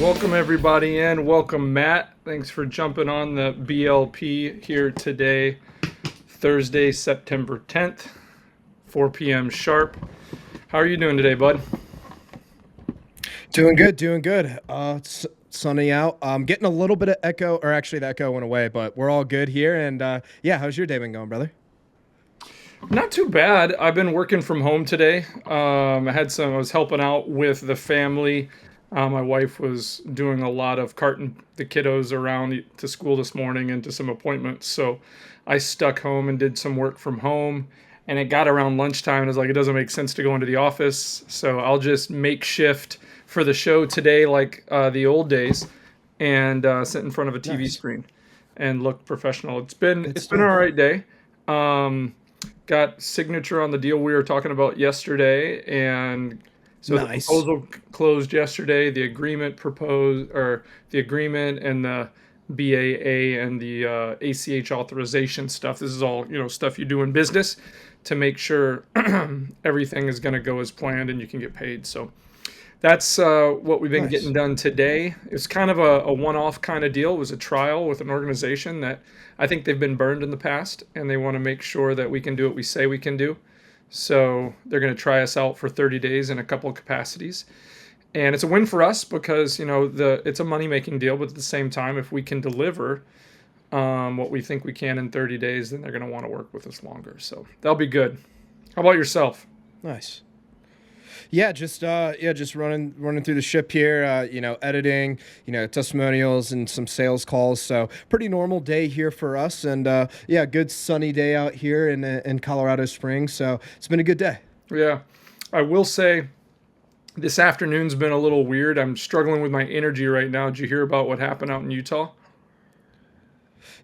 Welcome everybody in. Welcome Matt. Thanks for jumping on the BLP here today, Thursday, September 10th, 4 p.m. sharp. How are you doing today, bud? Doing good, doing good. It's sunny out. Getting a little bit of echo, or actually the echo went away, but we're all good here. And yeah, how's your day been going, brother? Not too bad. I've been working from home today. I was helping out with the family. My wife was doing a lot of carting the kiddos around to school this morning and to some appointments. So I stuck home and did some work from home. And it got around lunchtime and I was like, it doesn't make sense to go into the office. So I'll just make shift for the show today, like the old days, and sit in front of a TV Nice. screen and look professional. It's been Good it's been an all stuff. right day. Um, got signature on the deal we were talking about yesterday, and so the Nice. proposal closed yesterday. The agreement and the BAA and the ACH authorization stuff. This is all stuff you do in business to make sure everything is going to go as planned and you can get paid. So that's what we've been getting Nice. done today. It's kind of a one-off kind of deal. It was a trial with an organization that I think they've been burned in the past, and they want to make sure that we can do what we say we can do. So they're going to try us out for 30 days in a couple of capacities, and it's a win for us because it's a money-making deal. But at the same time, if we can deliver what we think we can in 30 days, then they're going to want to work with us longer. So that'll be good. How about yourself? Nice. Yeah, just running through the ship here. Editing, testimonials and some sales calls. So pretty normal day here for us. And yeah, good sunny day out here in Colorado Springs. So it's been a good day. Yeah, I will say this afternoon's been a little weird. I'm struggling with my energy right now. Did you hear about what happened out in Utah?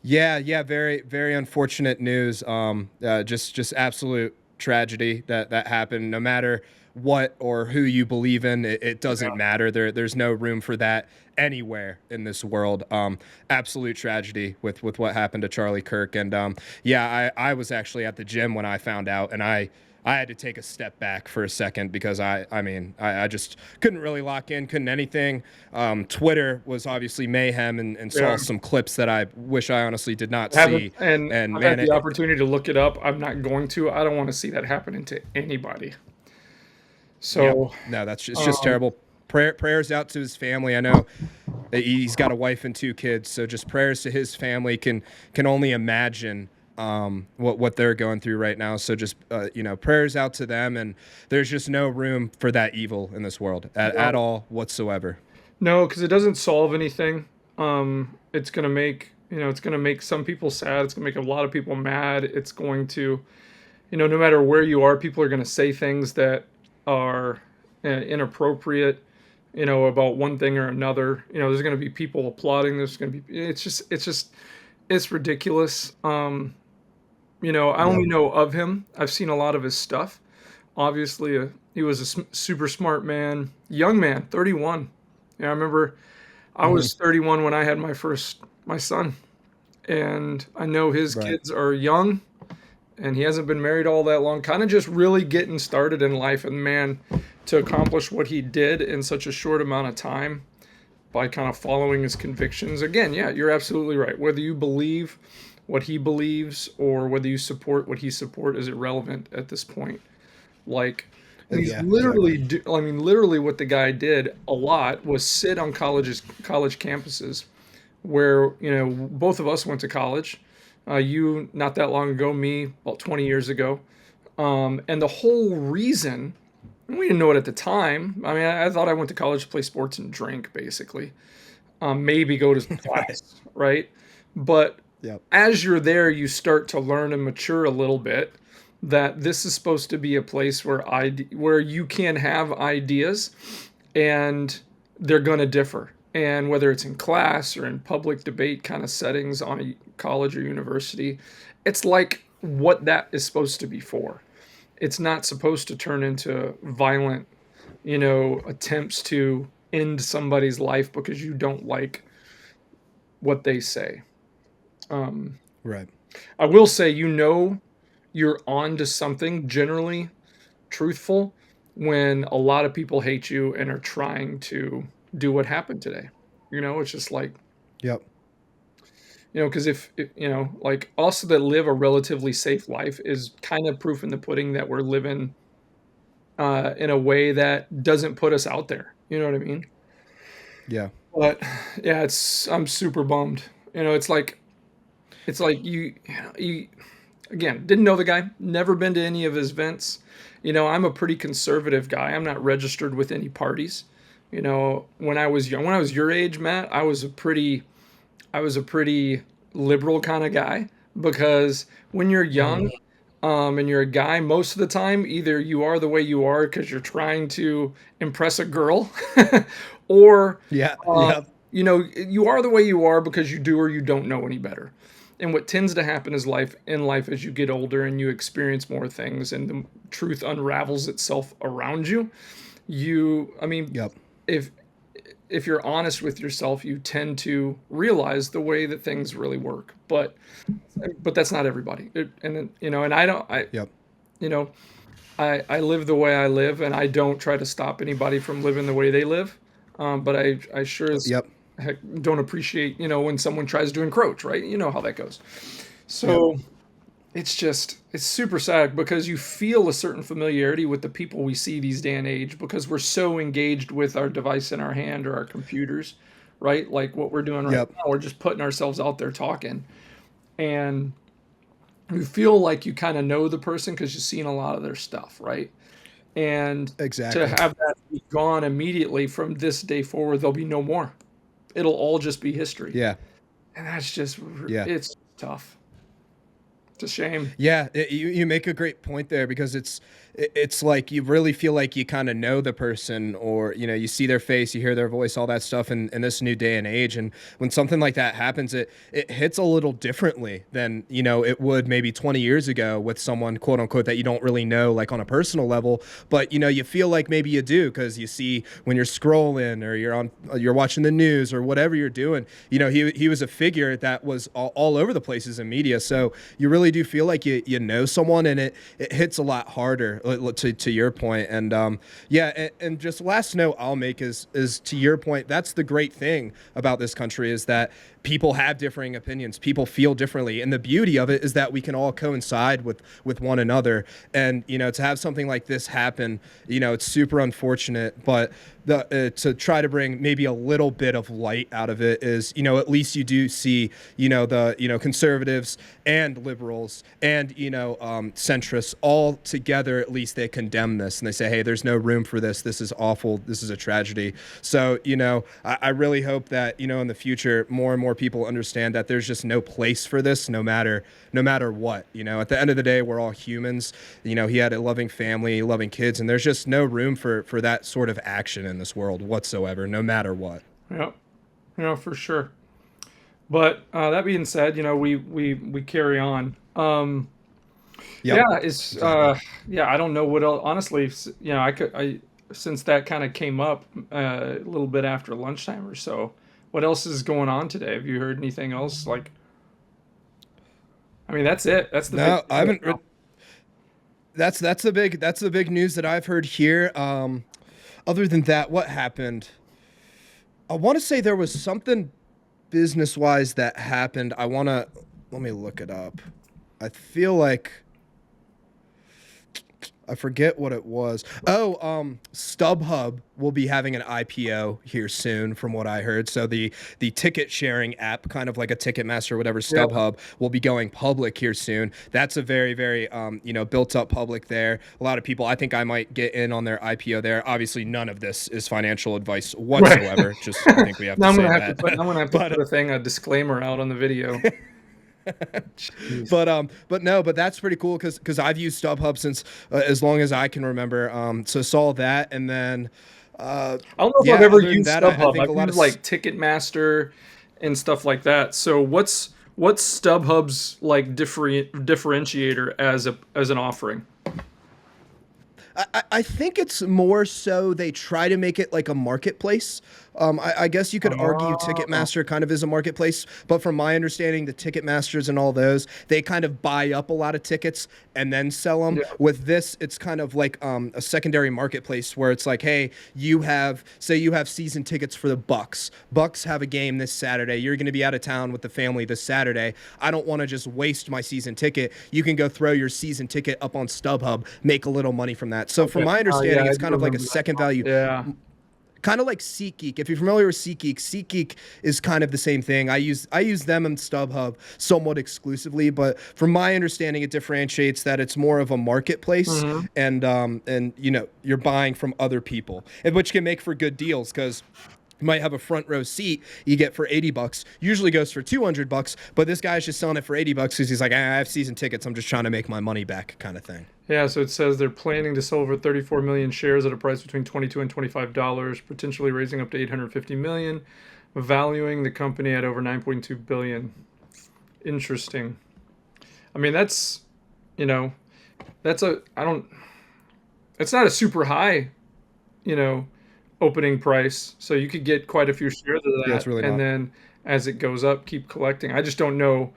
Yeah, very, very unfortunate news. Just absolute tragedy that happened. No matter what or who you believe in, it doesn't matter. There's no room for that anywhere in this world. Absolute tragedy with what happened to Charlie Kirk. And yeah, I was actually at the gym when I found out, and I had to take a step back for a second because I just couldn't really lock in, couldn't anything. Twitter was obviously mayhem and Yeah. saw some clips that I wish I honestly did not Haven't, see. and And I've had man, the opportunity to look it up. I'm not going to. I don't want to see that happening to anybody. yep, So, no, it's just um, terrible. Prayers out to his family. I know that he's got a wife and two kids, so just prayers to his family. Can only imagine what they're going through right now. So just prayers out to them. And there's just no room for that evil in this world at no, all whatsoever. no, because it doesn't solve anything. It's gonna make some people sad. It's gonna make a lot of people mad. It's going to, no matter where you are, people are gonna say things that are inappropriate. About one thing or another. There's gonna be people applauding. There's gonna be. It's ridiculous. I only Yep. know of him. I've seen a lot of his stuff. Obviously, he was a super smart man, young man, 31. Yeah, I remember I Hmm. was 31 when I had my son, and I know his Right. kids are young, and he hasn't been married all that long. Kind of just really getting started in life, and man, to accomplish what he did in such a short amount of time by kind of following his convictions. Again, yeah, you're absolutely right. Whether you believe what he believes or whether you support what he support is irrelevant at this point. Like, and he's Yeah, exactly. I mean, literally what the guy did a lot was sit on college campuses where, both of us went to college. You not that long ago, me about 20 years ago. And the whole reason, we didn't know it at the time. I mean, I thought I went to college to play sports and drink, basically. Maybe go to Right. class, right? But Yep. as you're there, you start to learn and mature a little bit that this is supposed to be a place where you can have ideas and they're going to differ. And whether it's in class or in public debate kind of settings on a college or university, it's like what that is supposed to be for. It's not supposed to turn into violent, attempts to end somebody's life because you don't like what they say. Um, Right. I will say, you're on to something generally truthful when a lot of people hate you and are trying to. do what happened today. It's just like, Yep. because like us that live a relatively safe life is kind of proof in the pudding that we're living in a way that doesn't put us out there. You know what I mean? Yeah. But yeah, I'm super bummed. It's like you again, didn't know the guy, never been to any of his events. I'm a pretty conservative guy. I'm not registered with any parties. When I was young, when I was your age, Matt, I was a pretty liberal kind of guy, because when you're Hmm. young, and you're a guy, most of the time, either you are the way you are because you're trying to impress a girl, or Yeah. uh, Yep. you are the way you are because you do or you don't know any better. And what tends to happen is life as you get older and you experience more things and the truth unravels itself around you. I mean, Yep. if if you're honest with yourself, you tend to realize the way that things really work. But that's not everybody. And I don't Yep. you know I live the way I live, and I don't try to stop anybody from living the way they live. But I sure as Yep. heck don't appreciate when someone tries to encroach. Right? You know how that goes. Yep. So it's super sad because you feel a certain familiarity with the people we see these day and age because we're so engaged with our device in our hand or our computers, right? Like what we're doing right Yep. now, we're just putting ourselves out there talking, and you feel like you kind of know the person because you've seen a lot of their stuff, right? And to Exactly. have that be gone immediately from this day forward, there'll be no more. It'll all just be history, Yeah. and that's just Yeah. it's tough. It's a shame. Yeah, you make a great point there because it's like you really feel like you kind of know the person, or you see their face, you hear their voice, all that stuff in this new day and age. And when something like that happens, it hits a little differently than it would maybe 20 years ago with someone, quote unquote, that you don't really know, like on a personal level. But you feel like maybe you do because you see when you're scrolling or you're watching the news or whatever you're doing. He was a figure that was all over the places in media, so you really do feel like you know someone, and it hits a lot harder, to your point. And yeah, and just last note I'll make is to your point, that's the great thing about this country, is that people have differing opinions, people feel differently, and the beauty of it is that we can all coincide with one another. And to have something like this happen, it's super unfortunate, but to try to bring maybe a little bit of light out of it is, at least you do see, the conservatives and liberals and centrists all together. At least they condemn this and they say, hey, there's no room for this, this is awful, this is a tragedy. So I really hope that in the future more and more people understand that there's just no place for this, no matter what. At the end of the day, we're all humans. He had a loving family, loving kids, and there's just no room for that sort of action in this world whatsoever, no matter what. Yeah, for sure. But that being said, we carry on. Yep. Yeah, it's Exactly. yeah. I don't know what else. Honestly, I since that kind of came up a little bit after lunchtime or so. What else is going on today? Have you heard anything else? Like, I mean, that's it. That's the big No, thing I right haven't. now. That's the big news that I've heard here. Other than that, what happened? I want to say there was something business wise that happened. Let me look it up. I feel like I forget what it was. Oh, StubHub will be having an IPO here soon, from what I heard. So the ticket sharing app, kind of like a Ticketmaster or whatever, Yep. StubHub will be going public here soon. That's a very, very built up public there. A lot of people, I think I might get in on their IPO there. Obviously, none of this is financial advice Right. whatsoever. Just I think we have Now to I'm say gonna have to that. put. I'm gonna have to but put a disclaimer out on the video. Jeez. but no, but that's pretty cool because I've used StubHub since as long as I can remember. So saw that, and then I don't know if I've yeah. ever Other than used that, I StubHub. think a I've lot used of like Ticketmaster and stuff like that. So what's StubHub's like differentiator as an offering? I think it's more so they try to make it like a marketplace. I guess you could argue Oh, Ticketmaster kind of is a marketplace, but from my understanding, the Ticketmasters and all those, they kind of buy up a lot of tickets and then sell them. yeah. With this, it's kind of like a secondary marketplace where it's like, hey, say you have season tickets for the Bucks. Bucks have a game this Saturday. You're going to be out of town with the family this Saturday. I don't want to just waste my season ticket. You can go throw your season ticket up on StubHub, make a little money from that. So from Okay. my Oh, yeah, understanding, I it's do kind of like a remember that second now. value, Yeah. kind of like SeatGeek. If you're familiar with SeatGeek is kind of the same thing. I use them and StubHub somewhat exclusively, but from my understanding, it differentiates that it's more of a marketplace, Hmm. and you're buying from other people, and which can make for good deals because you might have a front row seat you get for $80, usually goes for $200, but this guy's just selling it for $80 because he's like, I have season tickets. I'm just trying to make my money back kind of thing. Yeah, so it says they're planning to sell over 34 million shares at a price between 22 and $25, potentially raising up to 850 million, valuing the company at over 9.2 billion. Interesting. I mean, you know, that's a I don't it's not a super high, you know, opening price, so you could get quite a few shares of Yeah, it's that really and not. then as it goes up, keep collecting. I just don't know.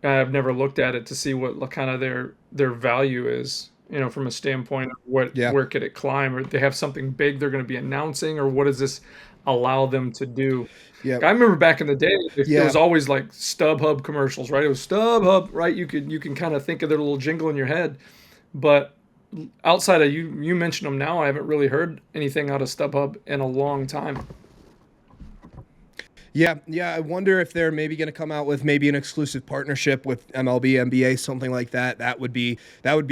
I've never looked at it to see what kind of their value is, from a standpoint of Yeah, where could it climb, or they have something big they're going to be announcing, or what does this allow them to do? yeah, I remember back in the day, it was yeah. always like StubHub commercials, right? It was StubHub, right? You can kind of think of their little jingle in your head, but outside of you mentioned them now, I haven't really heard anything out of StubHub in a long time. Yeah, yeah. I wonder if they're maybe going to come out with maybe an exclusive partnership with MLB, NBA, something like that. That would be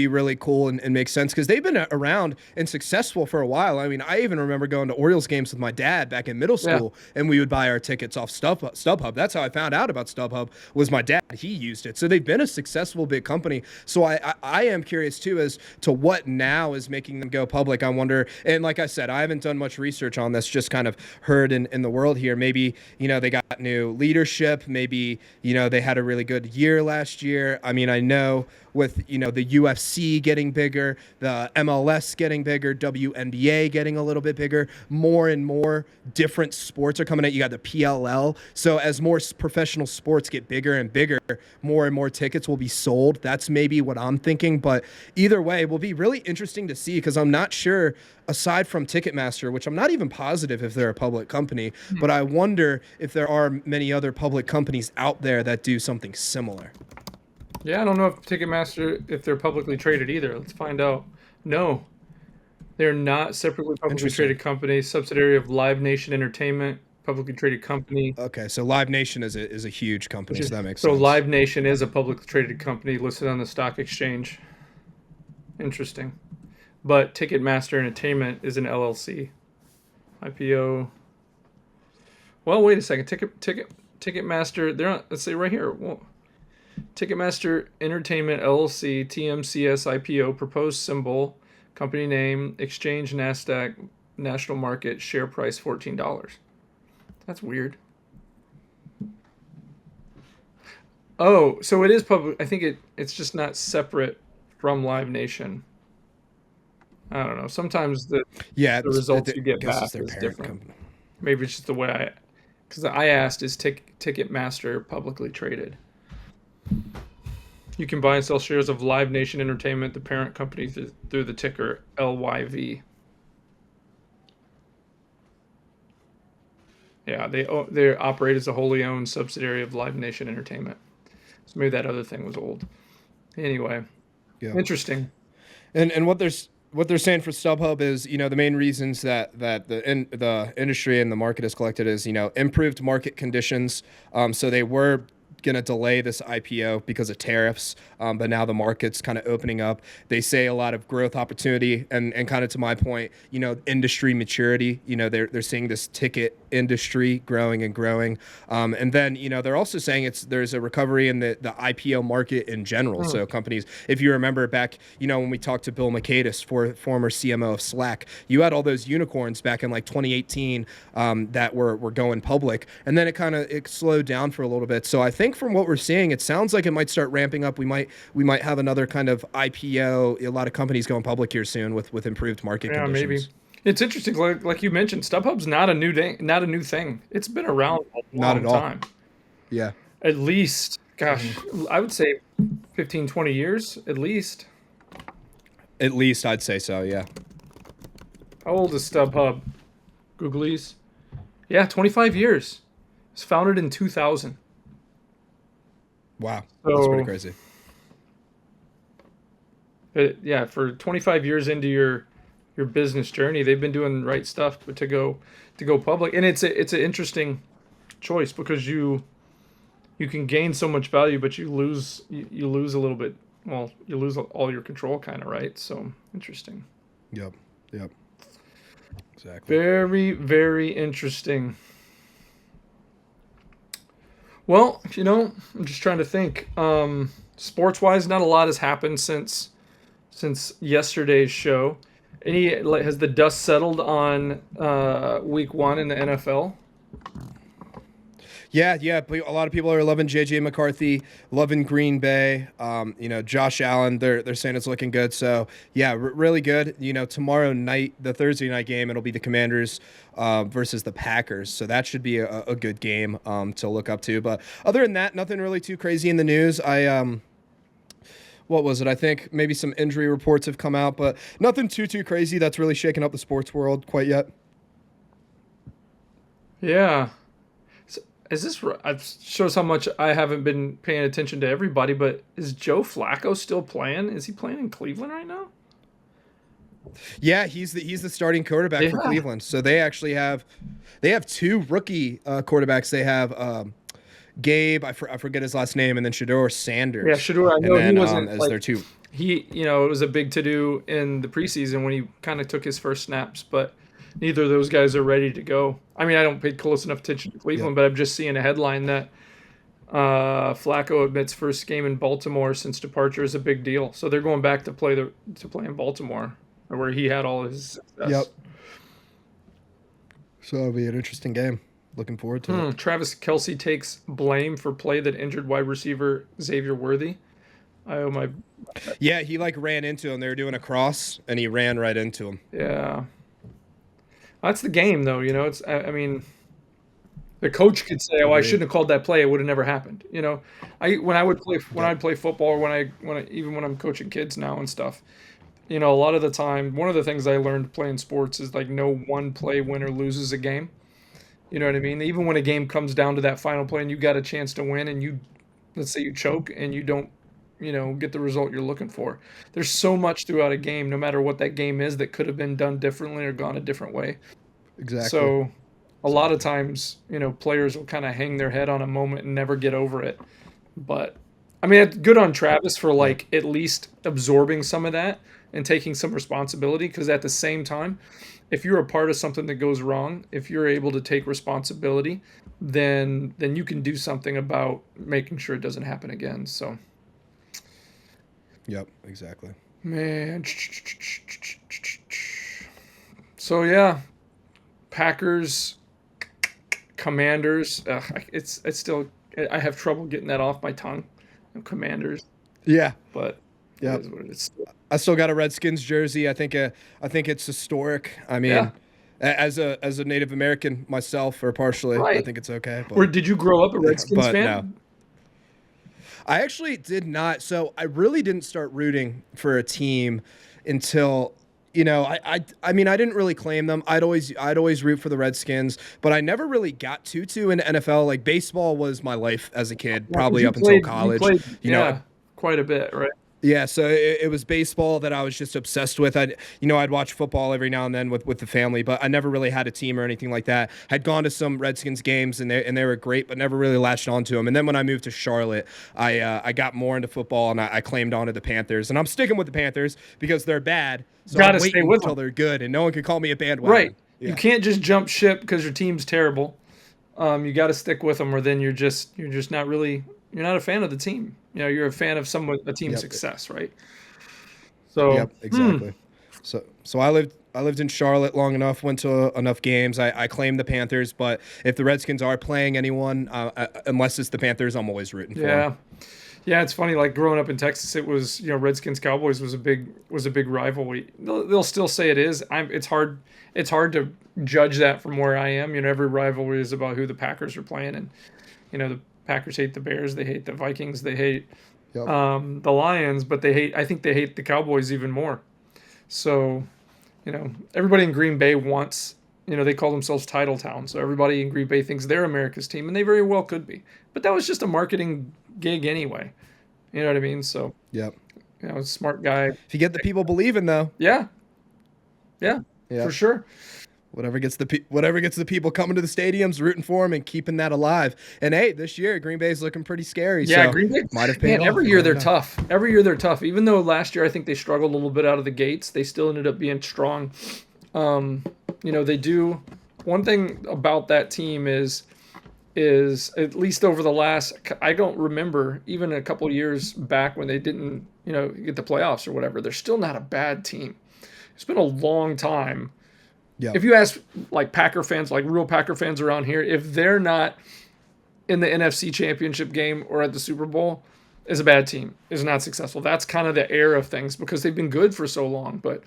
really cool and make sense because they've been around and successful for a while. I mean, I even remember going to Orioles games with my dad back in middle Yeah. school, and we would buy our tickets off StubHub. That's how I found out about StubHub. Was my dad? He used it, so they've been a successful big company. So I am curious too as to what now is making them go public. I wonder, and like I said, I haven't done much research on this. Just kind of heard in the world here. Maybe they got new leadership. Maybe, they had a really good year last year. I mean, I know with, the UFC getting bigger, the MLS getting bigger, WNBA getting a little bit bigger, more and more different sports are coming out. You got the PLL. So as more professional sports get bigger and bigger, more and more tickets will be sold. That's maybe what I'm thinking. But either way, it will be really interesting to see because I'm not sure, aside from Ticketmaster, which I'm not even positive if they're a public company, but I wonder if there are many other public companies out there that do something similar. Yeah, I don't know if Ticketmaster, if they're publicly traded either. Let's find out. No, they're not separately publicly Interesting. traded company, subsidiary of Live Nation Entertainment, publicly traded company. Okay, so Live Nation is a huge Which company, is so that makes so sense. Live Nation is a publicly traded company listed on the stock exchange. Interesting. But Ticketmaster Entertainment is an LLC. IPO. Well, wait a second. Ticketmaster. They're not. Let's say right here. Well, Ticketmaster Entertainment LLC TMCS IPO proposed symbol, company name, exchange Nasdaq, national market, share price $14. That's weird. Oh, so it is public. I think it's just not separate from Live Nation. I don't know. Sometimes Yeah, the results I you get guess it's back their is parent different. company. Maybe it's just the way because I asked, is Ticketmaster publicly traded? You can buy and sell shares of Live Nation Entertainment, the parent company, through the ticker LYV. Yeah, they operate as a wholly owned subsidiary of Live Nation Entertainment. So maybe that other thing was old. Anyway, Yeah. interesting. And what they're saying for StubHub is, the main reasons that the industry and the market has collected is, improved market conditions. So they were gonna delay this IPO because of tariffs, but now the market's kind of opening up. They say a lot of growth opportunity and kind of to my point, industry maturity. They're seeing this ticket industry growing and growing, and then they're also saying there's a recovery in the IPO market in general. Hmm. So companies, if you remember back, when we talked to Bill McCadis, former CMO of Slack, you had all those unicorns back in like 2018 that were going public, and then it slowed down for a little bit. So I think from what we're seeing, it sounds like it might start ramping up. We might have another kind of IPO. A lot of companies going public here soon with improved market Yeah, maybe. conditions. It's interesting, like you mentioned, StubHub's not a new thing. It's been around a Not at long all. time. Yeah. At least, Hmm. gosh, I would say 15, 20 years at least. At least I'd say so. Yeah. How old is StubHub? Googlies? Yeah, 25 years. It's founded in 2000. Wow. That's pretty So, crazy. yeah, for 25 years into your business journey, they've been doing the right stuff, but to go public, and it's an interesting choice because you can gain so much value, but you lose a little bit. Well, you lose all your control, kind of, right? So interesting. Yep. Yep. Exactly. Very, very interesting. Well, I'm just trying to think. Sports wise, not a lot has happened since yesterday's show. Has the dust settled on week one in the NFL? Yeah, yeah. A lot of people are loving JJ McCarthy, loving Green Bay. Josh Allen. They're saying it's looking good. So yeah, really good. Tomorrow night, the Thursday night game, it'll be the Commanders versus the Packers. So that should be a good game to look up to. But other than that, nothing really too crazy in the news. What was it? I think maybe some injury reports have come out, but nothing too crazy that's really shaken up the sports world quite yet. Yeah. So, is this? It shows how much I haven't been paying attention to everybody. But is Joe Flacco still playing? Is he playing in Cleveland right now? Yeah, he's the starting quarterback for Yeah. Cleveland. So they have two rookie quarterbacks. They have Gabe, I forget his last name, and then Shador Yeah, Sanders, Shador. I and know he then wasn't as like their two. it was a big to do in the preseason when he kind of took his first snaps, but neither of those guys are ready to go. I mean, I don't pay close enough attention to Yep. Cleveland, but I'm just seeing a headline that Flacco admits first game in Baltimore since departure is a big deal. So they're going back to play in Baltimore, where he had all his Yep. success. So it'll be an interesting game. Looking forward to it. Travis Kelsey takes blame for play that injured wide receiver Xavier Worthy. I owe my Yeah, he like ran into him. They were doing a cross, and he ran right into him. yeah. That's the game, though. It's I mean, the coach could say, "Oh, I Agreed. shouldn't have called that play. It would have never happened." I when Yep. I play football, even when I'm coaching kids now and stuff. A lot of the time, one of the things I learned playing sports is like no one play winner loses a game. You know what I mean? Even when a game comes down to that final play and you got a chance to win and let's say you choke and you don't, get the result you're looking for. There's so much throughout a game, no matter what that game is, that could have been done differently or gone a different way. Exactly. So a lot of Exactly. times, players will kind of hang their head on a moment and never get over it. But I mean, it's good on Travis for Yep. like at least absorbing some of that and taking some responsibility. Because at the same time, if you're a part of something that goes wrong, if you're able to take responsibility, then you can do something about making sure it doesn't happen again. So Yep. Exactly. man, so yeah, Packers, Commanders. It's still I have trouble getting that off my tongue. Commanders, Yeah. but it Yep. is what it is. I still got a Redskins jersey. I think it's historic. I Yeah, mean, as a Native American myself, or partially, I right. think it's okay. Where But did you grow up a Redskins but no, fan? I actually did not. So I really didn't start rooting for a team until. I mean, I didn't really claim them. I'd always root for the Redskins, but I never really got to in the NFL. Like baseball was my life as a kid, Yeah, because probably you up until played you college. played You know, yeah quite a bit, right? Yeah, so it was baseball that I was just obsessed with. I'd watch football every now and then with the family, but I never really had a team or anything like that. Had gone to some Redskins games and they were great, but never really latched onto them. And then when I moved to Charlotte, I got more into football and I claimed onto the Panthers. And I'm sticking with the Panthers because they're bad, so Got I'm to stay waiting with until them, they're good, and no one can call me a right? bandwagon. You Yeah. can't just jump ship because your team's terrible. You got to stick with them, or then you're just not really you're not a fan of the team. You're a fan of a team's Yep. success, right? So, Yep. Exactly. So I I lived in Charlotte long enough, went to enough games. I claim the Panthers, but if the Redskins are playing anyone, unless it's the Panthers, I'm always rooting for them. Yeah. Yeah, it's funny. Like growing up in Texas, it was Redskins Cowboys was a big rivalry. They'll still say it is. It's hard to judge that from where I am. Every rivalry is about who the Packers are playing, and the Packers hate the Bears, they hate the Vikings, they hate Yep. the Lions, but I think they hate the Cowboys even more. So everybody in Green Bay wants. They call themselves Title Town, so everybody in Green Bay thinks they're America's team, and they very well could be. But that was just a marketing gig anyway. You know what I mean? So, Yep. smart guy. If you get the people believing, though, Yeah, yeah, yeah, for sure. whatever gets the people coming to the stadiums, rooting for them, and keeping that alive. And hey, this year Green Bay's looking pretty scary. Yeah, so Green Bay might have paid off. every year they're tough. Every year they're tough. Even though last year I think they struggled a little bit out of the gates, they still ended up being strong. They do. One thing about that team is at least over the last, I don't remember even a couple of years back when they didn't get the playoffs or whatever. They're still not a bad team. It's been a long time. Yeah. If you ask like Packer fans, like real Packer fans around here, if they're not in the NFC Championship game or at the Super Bowl, is a bad team, is not successful. That's kind of the air of things because they've been good for so long. But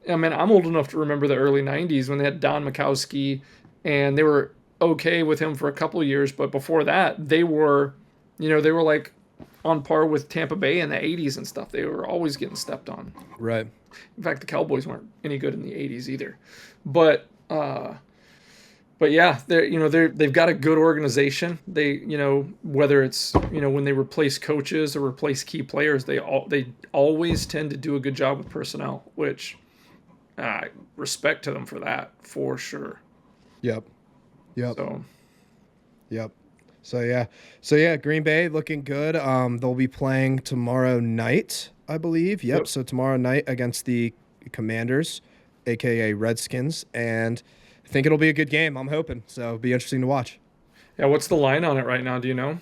I mean, I'm old enough to remember the early 90s when they had Don Majkowski, and they were okay with him for a couple of years. But before that, they were like on par with Tampa Bay in the 80s and stuff. They were always getting stepped on. Right. In fact, the Cowboys weren't any good in the 80s either. But yeah, they've got a good organization. They, whether it's, when they replace coaches or replace key players, they always tend to do a good job with personnel, which respect to them for that, for sure. Yep. So, Yep. So yeah, Green Bay looking good. They'll be playing tomorrow night, I believe. Yep. So tomorrow night against the Commanders, aka Redskins, and I think it'll be a good game. I'm hoping. So it'll be interesting to watch. yeah, what's the line on it right now? Do you know?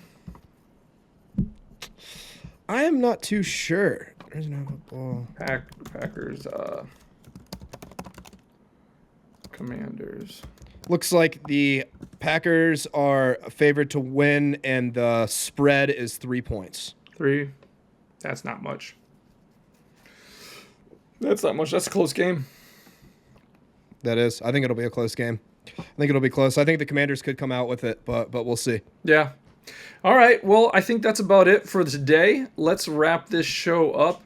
I am not too sure. There's no football. Packers, Commanders. Looks like the Packers are favored to win, and the spread is 3 points. 3. That's not much. That's not much. That's a close game. That is. I think it'll be a close game. I think it'll be close. I think the Commanders could come out with it, but we'll see. Yeah. All right. Well, I think that's about it for today. Let's wrap this show up.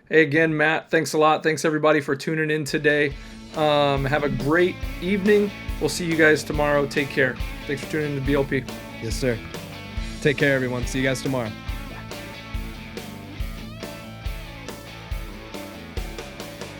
Hey, again, Matt, thanks a lot. Thanks, everybody, for tuning in today. Have a great evening. We'll see you guys tomorrow. Take care. Thanks for tuning in to BLP. Yes, sir. Take care, everyone. See you guys tomorrow.